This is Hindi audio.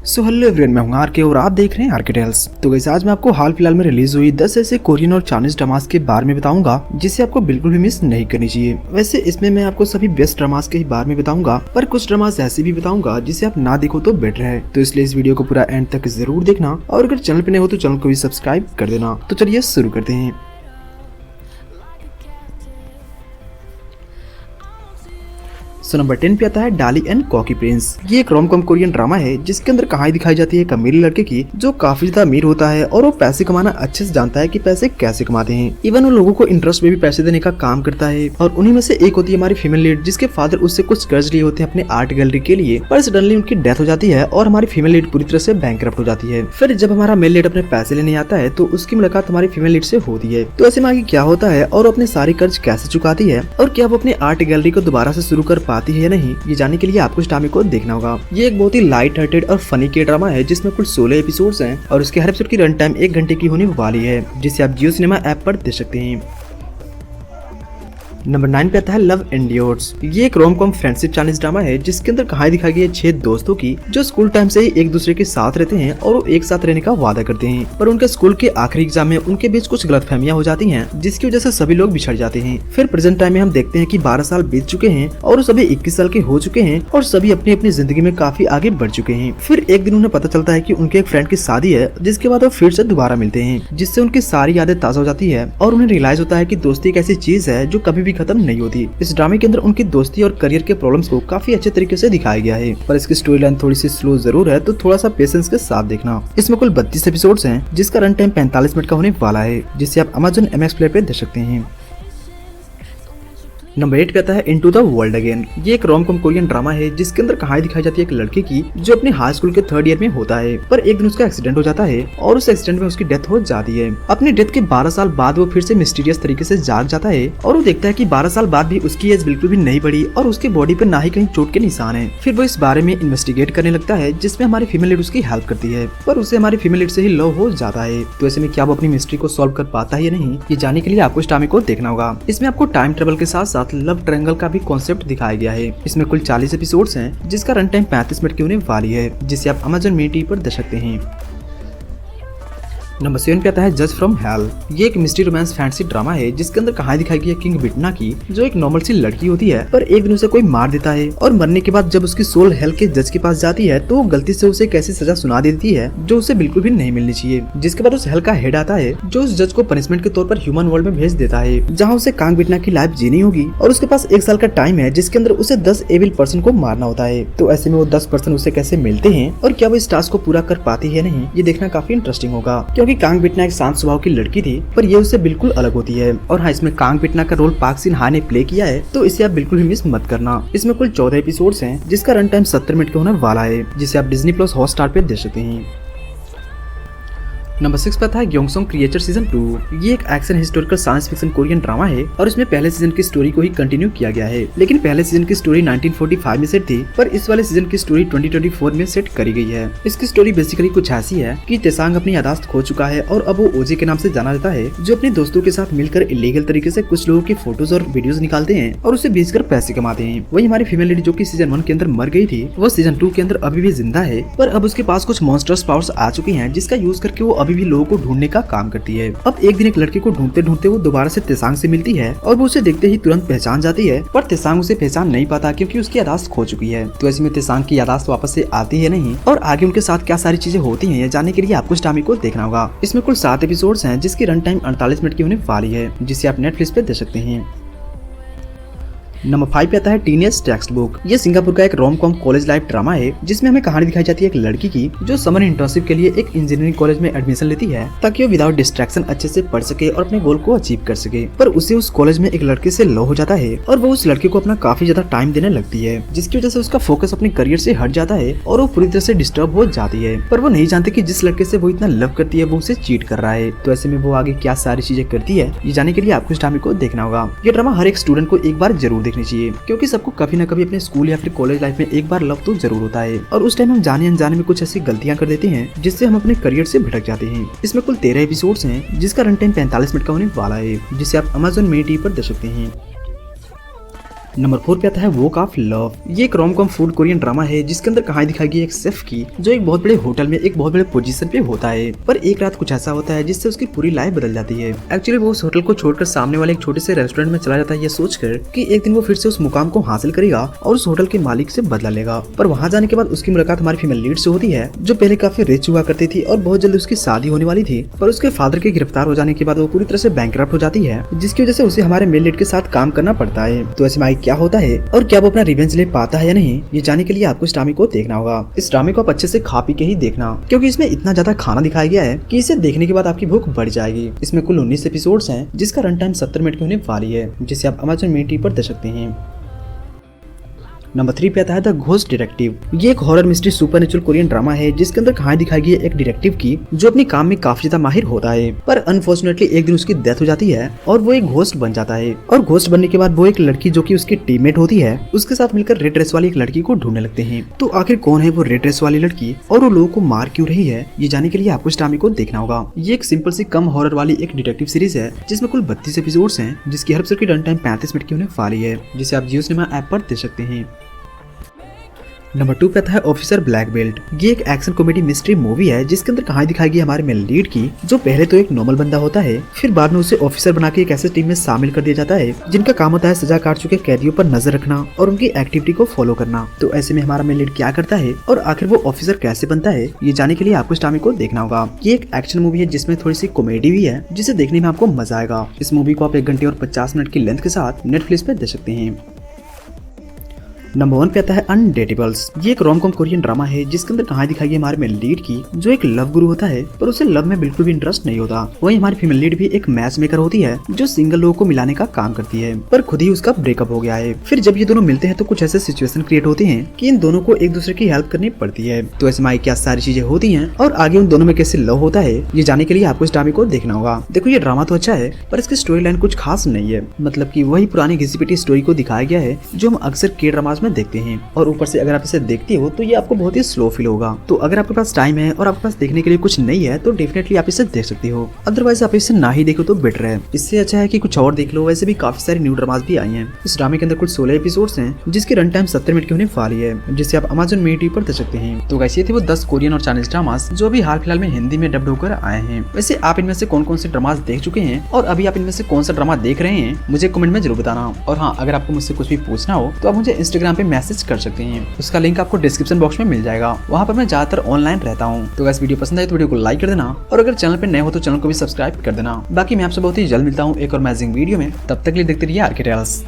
हेलो एवरीवन, मैं हूं आरके और आप देख रहे हैं आरके टेल्स। तो गाइस आज मैं आपको हाल फिलहाल में रिलीज हुई 10 ऐसे कोरियन और चाइनीज ड्रामास के बारे में बताऊंगा जिसे आपको बिल्कुल भी मिस नहीं करनी चाहिए। वैसे इसमें मैं आपको सभी बेस्ट ड्रामास के ही बारे में बताऊंगा, पर कुछ ड्रामास ऐसे भी बताऊंगा जिसे आप ना देखो तो बेटर है। तो इसलिए इस वीडियो को पूरा एंड तक जरूर देखना, और अगर चैनल पे नए हो तो चैनल को भी सब्सक्राइब कर देना। तो चलिए शुरू करते हैं। सो नंबर 10 पे आता है डार्ली एंड कॉकी प्रिंस। ये एक रोम कॉम कोरियन ड्रामा है जिसके अंदर कहानी दिखाई जाती है एक अमीर लड़के की जो काफी ज्यादा अमीर होता है और वो पैसे कमाना अच्छे से जानता है कि पैसे कैसे कमाते हैं। इवन वो लोगों को इंटरेस्ट में भी पैसे देने का काम करता है, और उन्हीं में से एक होती है हमारी फीमेल लीड जिसके फादर उससे कुछ कर्ज लिए होते हैं अपने आर्ट गैलरी के लिए, पर सडनली उनकी डेथ हो जाती है और हमारी फीमेल लीड पूरी तरह से बैंकरप्ट हो जाती है। फिर जब हमारा मेल लीड अपने पैसे लेने आता है तो उसकी मुलाकात हमारी फीमेल लीड से होती है। तो ऐसे में आगे क्या होता है और अपने सारे कर्ज कैसे चुकाती है और क्या वो अपने आर्ट गैलरी को दोबारा से शुरू कर पाती है या नहीं, ये जानने के लिए आपको इस ड्रामे को देखना होगा। ये एक बहुत ही लाइट हार्टेड और फनी के ड्रामा है जिसमें कुल 16 एपिसोड्स हैं और उसके हर एपिसोड की रन टाइम 1 घंटे की होने वाली है, जिसे आप जियो सिनेमा ऐप पर देख सकते हैं। नंबर 9 पे आता है लव एंड्योर्स। ये एक rom com friendship Chinese drama है जिसके अंदर कहानी दिखाई गई है 6 दोस्तों की जो स्कूल टाइम से ही एक दूसरे के साथ रहते हैं और वो एक साथ रहने का वादा करते हैं, पर उनके स्कूल के आखिरी एग्जाम में उनके बीच कुछ गलतफहमियां हो जाती हैं जिसकी वजह से सभी लोग बिछड़ जाते हैं। फिर प्रेजेंट टाइम में हम देखते हैं कि 12 साल बीत चुके हैं और सभी 21 साल के हो चुके हैं और सभी अपनी अपनी जिंदगी में काफी आगे बढ़ चुके हैं। फिर एक दिन उन्हें पता चलता है कि उनके एक फ्रेंड की शादी है, जिसके बाद वो फिर से दोबारा मिलते हैं जिससे उनकी सारी यादें ताजा हो जाती है और उन्हें रियलाइज होता है कि दोस्ती एक ऐसी चीज है जो कभी भी खत्म नहीं होती। इस ड्रामे के अंदर उनकी दोस्ती और करियर के प्रॉब्लम्स को काफी अच्छे तरीके से दिखाया गया है, पर इसकी स्टोरी लाइन थोड़ी सी स्लो जरूर है, तो थोड़ा सा पेशेंस के साथ देखना। इसमें कुल 32 एपिसोड्स हैं जिसका रन टाइम 45 मिनट का होने वाला है, जिसे आप Amazon MX प्लेयर पे देख सकते हैं। नंबर 8 पे आता है इनटू द वर्ल्ड अगेन। ये एक रोम कॉम कोरियन ड्रामा है जिसके अंदर कहानी दिखाई जाती है एक लड़के की जो अपने हाई स्कूल के 3rd ईयर में होता है, पर एक दिन उसका एक्सीडेंट हो जाता है और उस एक्सीडेंट में उसकी डेथ हो जाती है। अपनी डेथ के 12 साल बाद वो फिर से मिस्टीरियस तरीके से जाग जाता है और वो देखता है कि 12 साल बाद भी उसकी एज बिल्कुल भी नहीं बढ़ी और उसकी बॉडी पर ना ही कहीं चोट के निशान है। फिर वो इस बारे में इन्वेस्टिगेट करने लगता है जिसमें हमारी फीमेल लीड उसकी हेल्प करती है, पर उसे हमारी फीमेल लीड से ही लव हो जाता है। तो ऐसे में क्या वो अपनी मिस्ट्री को सॉल्व कर पाता है या नहीं, ये जानने के लिए आपको इस ड्रामे को देखना होगा। इसमें आपको टाइम ट्रेवल के साथ साथ लव ट्रायंगल का भी कॉन्सेप्ट दिखाया गया है। इसमें कुल 40 एपिसोड्स हैं जिसका रन टाइम 35 मिनट की होने वाली है, जिसे आप Amazon मिनी टीवी पर देख सकते हैं। नंबर 7 पे आता है जज फ्रॉम हेल। ये एक मिस्ट्री रोमांस फैंटेसी ड्रामा है जिसके अंदर कहानी दिखाई गई है किंग बिटना की, जो एक नॉर्मल सी लड़की होती है, पर एक दिन उसे कोई मार देता है और मरने के बाद जब उसकी सोल हेल के जज के पास जाती है तो वो गलती से उसे कैसी सजा सुना देती है जो उसे बिल्कुल भी नहीं मिलनी चाहिए। जिसके बाद उस हेल का हेड आता है जो उस जज को पनिशमेंट के तौर पर ह्यूमन वर्ल्ड में भेज देता है, जहाँ उसे कांग बिटना की लाइफ जीनी होगी और उसके पास 1 साल का टाइम है जिसके अंदर उसे 10 एविल पर्सन को मारना होता है। तो ऐसे में वो 10 पर्सन उसे कैसे मिलते हैं और क्या वो इस टास्क को पूरा कर पाती है नहीं, ये देखना काफी इंटरेस्टिंग होगा, क्योंकि कांग बिटना एक शांत स्वभाव की लड़की थी पर ये उससे बिल्कुल अलग होती है। और हाँ, इसमें कांग बिटना का रोल पार्क सिन हा ने प्ले किया है, तो इसे आप बिल्कुल भी मिस मत करना। इसमें कुल 14 एपिसोड्स हैं जिसका रन टाइम 70 मिनट का होने वाला है, जिसे आप डिज्नी प्लस हॉटस्टार पे देख सकते हैं। नंबर 6 पे था ग्योंगसोंग क्रिएचर सीजन 2। ये एक action historical science fiction Korean drama है और इसमें पहले सीजन की स्टोरी को ही कंटिन्यू किया गया है, लेकिन पहले सीजन की स्टोरी 1945 में सेट थी, पर इस वाले सीजन की स्टोरी 2024 में सेट करी गई है। इसकी स्टोरी बेसिकली कुछ ऐसी है कि तेसांग अपनी यादाश्त खो चुका है और अब वो ओजे के नाम से जाना जाता है, जो अपने दोस्तों के साथ मिलकर इलीगल तरीके से कुछ लोगों की फोटोज और वीडियोज निकालते हैं और उसे बेचकर पैसे कमाते हैं। वही हमारी फीमेल लीड जो की सीजन 1 के अंदर मर गई थी, वो सीजन 2 के अंदर अभी भी जिंदा है, पर अब उसके पास कुछ मॉन्स्टर्स पावर्स आ चुकी हैं जिसका यूज करके वो अभी भी लोगों को ढूंढने का काम करती है। अब एक दिन एक लड़के को ढूंढते ढूंढते वो दोबारा से तेसांग से मिलती है और वो उसे देखते ही तुरंत पहचान जाती है, पर तेसांग उसे पहचान नहीं पाता क्योंकि उसकी यादाश्त खो चुकी है। तो ऐसे में तेसांग की यादाश्त वापस से आती है नहीं और आगे उनके साथ क्या सारी चीजें होती हैं, जानने के लिए आपको इस ड्रामे को देखना होगा। इसमें कुल 7 एपिसोड्स हैं जिसकी रन टाइम 48 मिनट की होने वाली है, जिसे आप नेटफ्लिक्स पे देख सकते हैं। नंबर 5 पे आता है टीनेज टेक्स्ट बुक। ये सिंगापुर का एक rom com college life drama है जिसमें हमें कहानी दिखाई जाती है एक लड़की की जो समर इंटर्नशिप के लिए एक इंजीनियरिंग कॉलेज में एडमिशन लेती है ताकि वो विदाउट डिस्ट्रैक्शन अच्छे से पढ़ सके और अपने गोल को अचीव कर सके। पर उसे उस कॉलेज में एक लड़के से लव हो जाता है और वो उस लड़के को अपना काफी ज्यादा टाइम देने लगती है, जिसकी वजह से उसका फोकस अपने करियर से हट जाता है और वो पूरी तरह से डिस्टर्ब हो जाती है। पर वो नहीं जानती कि जिस लड़के से वो इतना लव करती है वो उसे चीट कर रहा है। तो ऐसे में वो आगे क्या सारी चीजें करती है, ये जानने के लिए आपको इस ड्रामे को देखना होगा। ये ड्रामा हर एक स्टूडेंट को एक बार जरूर देखनी चाहिए, क्योंकि सबको कभी ना कभी अपने स्कूल या फिर कॉलेज लाइफ में एक बार लव तो जरूर होता है और उस टाइम हम जाने अनजाने में कुछ ऐसी गलतियां कर देते हैं जिससे हम अपने करियर से भटक जाते हैं। इसमें कुल 13 एपिसोड्स हैं जिसका रन टाइम 45 मिनट का होने वाला है, जिसे आप Amazon मिनी टीवी पर देख सकते हैं। नंबर 4 पे आता है वॉक ऑफ लव। ये एक rom com food Korean drama है जिसके अंदर कहानी दिखाई गई है एक शेफ की जो एक बहुत बड़े होटल में एक बहुत बड़े पोजीशन पे होता है, पर एक रात कुछ ऐसा होता है जिससे उसकी पूरी लाइफ बदल जाती है। एक्चुअली वो उस होटल को छोड़कर सामने वाले एक छोटे से रेस्टोरेंट में चला जाता है ये सोचकर कि एक दिन वो फिर से उस मुकाम को हासिल करेगा और उस होटल के मालिक से बदला लेगा। पर वहाँ जाने के बाद उसकी मुलाकात हमारी फीमेल लीड से होती है जो पहले काफी रिच हुआ करती थी और बहुत जल्द उसकी शादी होने वाली थी, पर उसके फादर के गिरफ्तार हो जाने के बाद वो पूरी तरह से बैंकरप्ट हो जाती है, जिसकी वजह से उसे हमारे मेल लीड के साथ काम करना पड़ता है। तो ऐसे में क्या होता है और क्या वो अपना रिवेंज ले पाता है या नहीं, ये जानने के लिए आपको इस ड्रामे को देखना होगा। इस ड्रामे को आप अच्छे से खा पी के ही देखना, क्योंकि इसमें इतना ज्यादा खाना दिखाया गया है कि इसे देखने के बाद आपकी भूख बढ़ जाएगी। इसमें कुल 19 एपिसोड्स हैं जिसका रन टाइम 70 मिनट की होने वाली है, जिसे आप Amazon Mini TV पर देख सकते हैं। नंबर 3 पे आता है द घोस्ट डिटेक्टिव। ये एक horror mystery supernatural Korean drama है जिसके अंदर कहानी दिखाई गई है एक डिटेक्टिव की जो अपने काम में काफी ज्यादा माहिर होता है, पर अनफॉर्चुनेटली एक दिन उसकी डेथ हो जाती है और वो एक घोस्ट बन जाता है। और घोस्ट बनने के बाद वो एक लड़की जो कि उसकी टीममेट होती है उसके साथ मिलकर रेड ड्रेस वाली एक लड़की को ढूंढने लगते हैं। तो आखिर कौन है वो रेड ड्रेस वाली लड़की और वो लोगों को मार क्यों रही है, ये जानने के लिए आपको इस ड्रामे को देखना होगा। ये एक सिंपल सी कम हॉरर वाली एक डिटेक्टिव सीरीज है जिसमें कुल 32 एपिसोड्स हैं, जिसकी हर एपिसोड की रन टाइम 35 मिनट की होने वाली है, जिसे आप जियो सिनेमा ऐप पर देख सकते हैं। नंबर 2 पे आता है ऑफिसर ब्लैक बेल्ट। ये एक एक्शन कॉमेडी मिस्ट्री मूवी है जिसके अंदर कहानी दिखाई गई हमारे मेल लीड की जो पहले तो एक नॉर्मल बंदा होता है, फिर बाद में उसे ऑफिसर बना के एक ऐसे टीम में शामिल कर दिया जाता है जिनका काम होता है सजा काट चुके कैदियों पर नजर रखना और उनकी एक्टिविटी को फॉलो करना। तो ऐसे में हमारा मेल लीड क्या करता है और आखिर वो ऑफिसर कैसे बनता है, ये जानने के लिए आपको इस ड्रामे को देखना होगा। ये एक एक्शन मूवी है जिसमें थोड़ी सी कॉमेडी भी है जिसे देखने में आपको मजा आएगा। इस मूवी को आप 1 घंटे और 50 मिनट की लेंथ के साथ नेटफ्लिक्स पे देख सकते हैं। नंबर 1 पे आता है अनडेटेबल्स। ये एक रोम कॉम कोरियन ड्रामा है जिसके अंदर कहानी दिखाई गई हमारे मेल लीड की जो एक लव गुरु होता है, पर उसे लव में बिल्कुल भी इंटरेस्ट नहीं होता। वहीं हमारी फीमेल लीड भी एक मैच मेकर होती है जो सिंगल लोगों को मिलाने का काम करती है, पर खुद ही उसका ब्रेकअप हो गया है। फिर जब ये दोनों मिलते हैं तो कुछ ऐसे सिचुएशन क्रिएट होते हैं कि इन दोनों को एक दूसरे की हेल्प करनी पड़ती है। तो ऐसे में क्या सारी चीजें होती है और आगे उन दोनों में कैसे लव होता है, ये जानने के लिए आपको इस ड्रामे को देखना होगा। देखो ये ड्रामा तो अच्छा है पर इसकी स्टोरी लाइन कुछ खास नहीं है, मतलब की वही पुरानी घिसी पिटी स्टोरी को दिखाया गया है जो हम अक्सर के ड्रामास में देखते हैं, और ऊपर से अगर आप इसे देखते हो तो ये आपको बहुत ही स्लो फील होगा। तो अगर आपके पास टाइम है और आपके पास देखने के लिए कुछ नहीं है तो डेफिनेटली आप इसे देख सकते हो, अदरवाइज आप इसे ना ही देखो तो बेटर है। इससे अच्छा है कि कुछ और देख लो। वैसे भी काफी सारी न्यू ड्रामास भी आई हैं। इस ड्रामे के अंदर कुल 16 एपिसोड्स हैं जिसकी रन टाइम 70 मिनट की होने वाली है, जिसे आप Amazon Mini TV पर देख सकते हैं। तो गाइस ये थे वो 10 कोरियन और चाइनीज ड्रामास जो अभी हाल फिलहाल में हिंदी में डब्ड होकर आए हैं। वैसे आप इनमें से कौन कौन से ड्रामास देख चुके हैं और अभी आप इनमें से कौन सा ड्रामा देख रहे हैं मुझे कमेंट में जरूर बताना। और हाँ, अगर आपको मुझसे कुछ भी पूछना हो तो आप मुझे इंस्टाग्राम पे मैसेज कर सकते हैं, उसका लिंक आपको डिस्क्रिप्शन बॉक्स में मिल जाएगा। वहाँ पर मैं ज्यादातर ऑनलाइन रहता हूँ। तो अगर वीडियो पसंद आए तो वीडियो को लाइक कर देना और अगर चैनल पे नए हो तो चैनल को भी सब्सक्राइब कर देना। बाकी मैं आपसे बहुत ही जल्द मिलता हूँ एक और अमेजिंग वीडियो में, तब तक के लिए देखते रहिए आरके टेल्स।